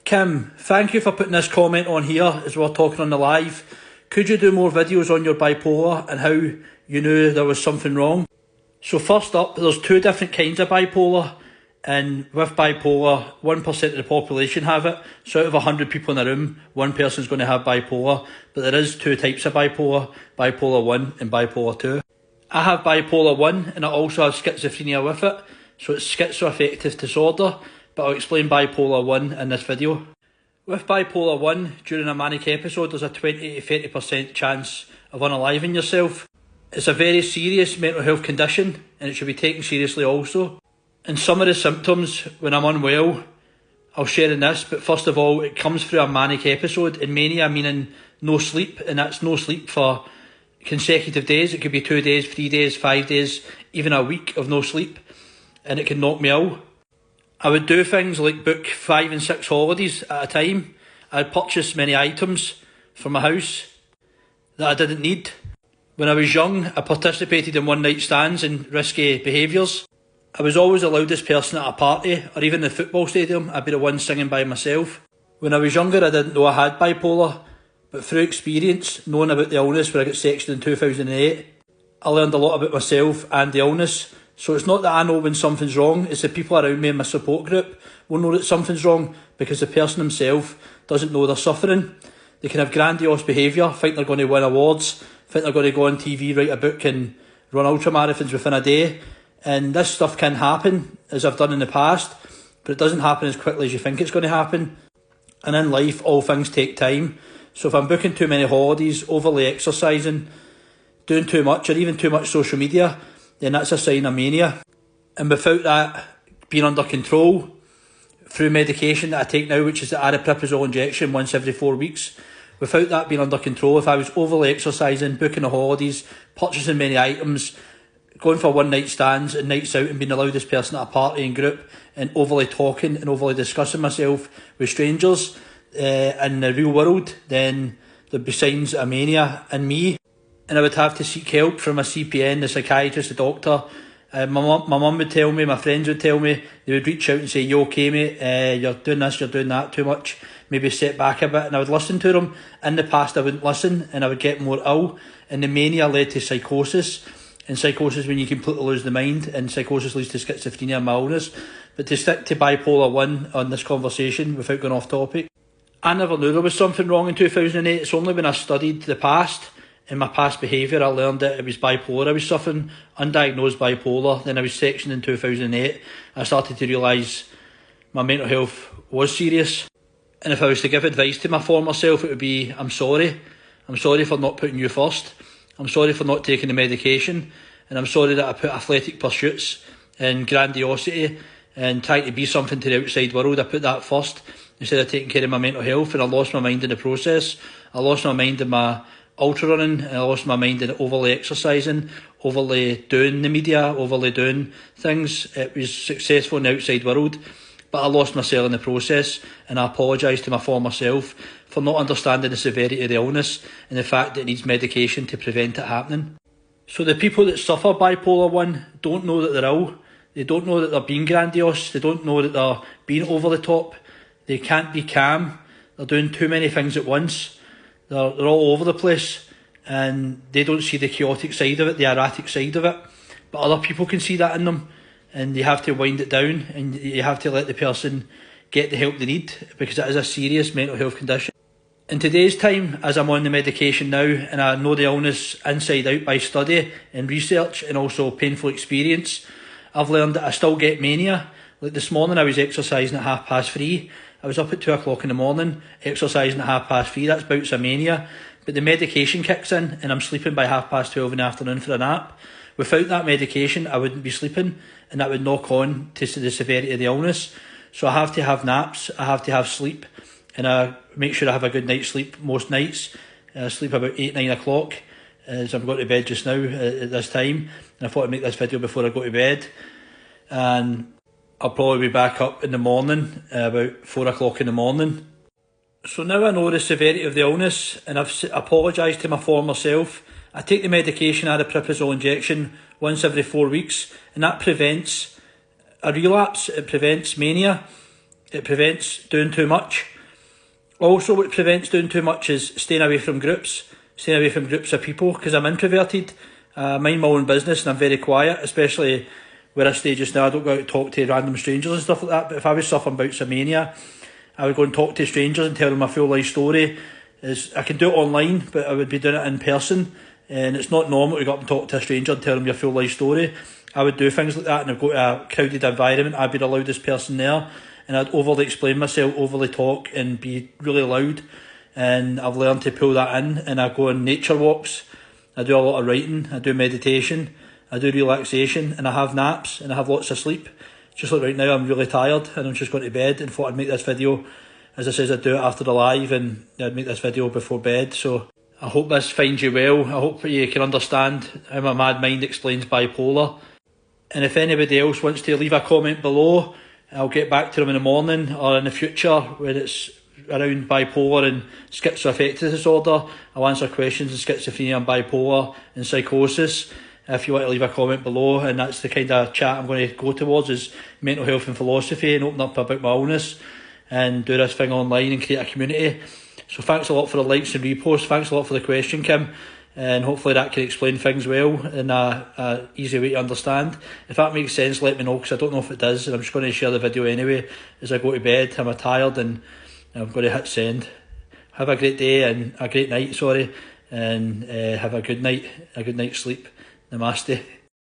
Kim, thank you for putting this comment on here as we're talking on the live. Could you do more videos on your bipolar and how you knew there was something wrong? So first up, there's two different kinds of bipolar, and with bipolar, 1% of the population have it. So out of 100 people in a room, one person's going to have bipolar, but there is two types of bipolar, bipolar 1 and bipolar 2. I have bipolar 1 and I also have schizophrenia with it, so it's schizoaffective disorder, but I'll explain bipolar 1 in this video. With bipolar 1, during a manic episode, there's a 20 to 30% chance of unaliving yourself. It's a very serious mental health condition and it should be taken seriously also. And some of the symptoms when I'm unwell, I'll share in this, but first of all, it comes through a manic episode, and mania meaning no sleep, and that's no sleep for consecutive days. It could be 2 days, 3 days, 5 days, even a week of no sleep, and it can knock me out. I would do things like book 5 and 6 holidays at a time. I'd purchase many items for my house that I didn't need. When I was young, I participated in one-night stands and risky behaviours. I was always the loudest person at a party, or even the football stadium. I'd be the one singing by myself. When I was younger, I didn't know I had bipolar, but through experience, knowing about the illness when I got sectioned in 2008, I learned a lot about myself and the illness. So it's not that I know when something's wrong, it's the people around me in my support group will know that something's wrong because the person himself doesn't know they're suffering. They can have grandiose behaviour, think they're going to win awards, think they're going to go on TV, write a book and run ultramarathons within a day. And this stuff can happen, as I've done in the past, but it doesn't happen as quickly as you think it's going to happen. And in life, all things take time. So if I'm booking too many holidays, overly exercising, doing too much, or even too much social media, then that's a sign of mania. And without that being under control, through medication that I take now, which is the aripiprazole injection once every 4 weeks, without that being under control, if I was overly exercising, booking the holidays, purchasing many items, going for one-night stands and nights out and being the loudest person at a party and group, and overly talking and overly discussing myself with strangers in the real world, then there'd be signs of mania in me. And I would have to seek help from a CPN, the psychiatrist, the doctor. My mum would tell me, my friends would tell me, they would reach out and say, "You okay, mate? You're doing this, you're doing that too much. Maybe set back a bit." And I would listen to them. In the past, I wouldn't listen and I would get more ill. And the mania led to psychosis. And psychosis when you completely lose the mind. And psychosis leads to schizophrenia and my illness. But to stick to bipolar 1 on this conversation without going off topic, I never knew there was something wrong in 2008. It's only when I studied the past and my past behaviour I learned that it was bipolar I was suffering, undiagnosed bipolar. Then I was sectioned in 2008. I started to realise my mental health was serious. And if I was to give advice to my former self, it would be, I'm sorry. I'm sorry for not putting you first. I'm sorry for not taking the medication. And I'm sorry that I put athletic pursuits and grandiosity and trying to be something to the outside world. I put that first instead of taking care of my mental health, and I lost my mind in the process. I lost my mind in my ultra running, and I lost my mind in overly exercising, overly doing the media, overly doing things. It was successful in the outside world, but I lost myself in the process, and I apologise to my former self for not understanding the severity of the illness and the fact that it needs medication to prevent it happening. So the people that suffer bipolar 1 don't know that they're ill. They don't know that they're being grandiose. They don't know that they're being over the top. They can't be calm. They're doing too many things at once. They're all over the place, and they don't see the chaotic side of it, the erratic side of it. But other people can see that in them, and you have to wind it down, and you have to let the person get the help they need, because it is a serious mental health condition. In today's time, as I'm on the medication now, and I know the illness inside out by study and research and also painful experience, I've learned that I still get mania. Like this morning I was exercising at 3:30. I was up at 2 o'clock in the morning, exercising at 3:30. That's bouts of mania. But the medication kicks in and I'm sleeping by 12:30 in the afternoon for a nap. Without that medication, I wouldn't be sleeping, and that would knock on to the severity of the illness. So I have to have naps, I have to have sleep, and I make sure I have a good night's sleep most nights. I sleep about 8, 9 o'clock, as I'm going to bed just now at this time. And I thought I'd make this video before I go to bed. And I'll probably be back up in the morning, about 4 o'clock in the morning. So now I know the severity of the illness, and I've apologised to my former self. I take the medication, aripiprazole injection, once every 4 weeks, and that prevents a relapse. It prevents mania. It prevents doing too much. Also, what prevents doing too much is staying away from groups of people, because I'm introverted. I mind my own business and I'm very quiet, especially where I stay just now. I don't go out and talk to random strangers and stuff like that, but if I was suffering bouts of mania, I would go and talk to strangers and tell them my full life story. I can do it online, but I would be doing it in person, and it's not normal to go up and talk to a stranger and tell them your full life story. I would do things like that, and I'd go to a crowded environment, I'd be the loudest person there, and I'd overly explain myself, overly talk, and be really loud. And I've learned to pull that in, and I go on nature walks, I do a lot of writing, I do meditation, I do relaxation, and I have naps, and I have lots of sleep. Just like right now, I'm really tired, and I'm just going to bed, and thought I'd make this video. As I says, I'd do it after the live, and I'd make this video before bed. So I hope this finds you well. I hope you can understand how my mad mind explains bipolar. And if anybody else wants to leave a comment below, I'll get back to them in the morning or in the future when it's around bipolar and schizoaffective disorder. I'll answer questions on schizophrenia and bipolar and psychosis. If you want to leave a comment below, and that's the kind of chat I'm going to go towards, is mental health and philosophy, and open up about my illness and do this thing online and create a community. So thanks a lot for the likes and reposts. Thanks a lot for the question, Kim. And hopefully that can explain things well in a easy way to understand. If that makes sense, let me know, because I don't know if it does, and I'm just going to share the video anyway as I go to bed. I'm tired and I'm going to hit send. Have a great day, and a great night, sorry, and have a good night, a good night's sleep. Namaste.